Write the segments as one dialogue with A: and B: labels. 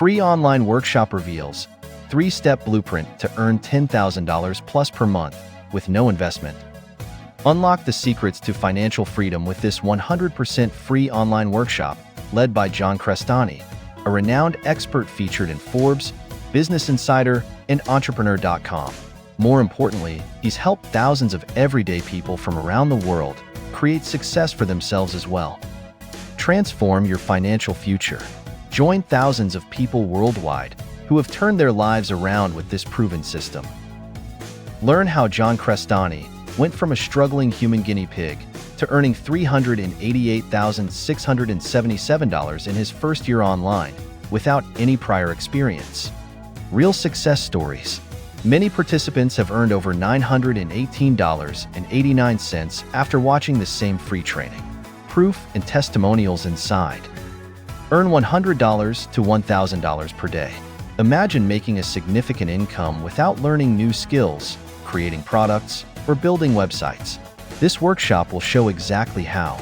A: Free online workshop reveals 3-step blueprint to earn $10,000 plus per month with no investment. Unlock the secrets to financial freedom with this 100% free online workshop led by John Crestani, a renowned expert featured in Forbes, Business Insider, and Entrepreneur.com. More importantly, he's helped thousands of everyday people from around the world create success for themselves as well. Transform your financial future. Join thousands of people worldwide who have turned their lives around with this proven system. Learn how John Crestani went from a struggling human guinea pig to earning $388,677 in his first year online without any prior experience. Real success stories. Many participants have earned over $918.89 after watching the same free training. Proof and testimonials inside. Earn $100 to $1,000 per day. Imagine making a significant income without learning new skills, creating products, or building websites. This workshop will show exactly how.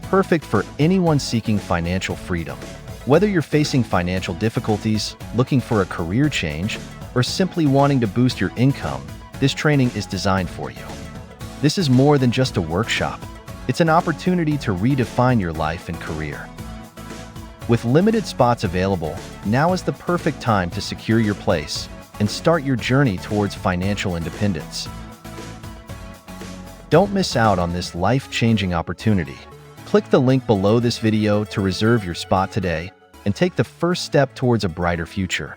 A: Perfect for anyone seeking financial freedom. Whether you're facing financial difficulties, looking for a career change, or simply wanting to boost your income, this training is designed for you. This is more than just a workshop. It's an opportunity to redefine your life and career. With limited spots available, now is the perfect time to secure your place and start your journey towards financial independence. Don't miss out on this life-changing opportunity. Click the link below this video to reserve your spot today and take the first step towards a brighter future.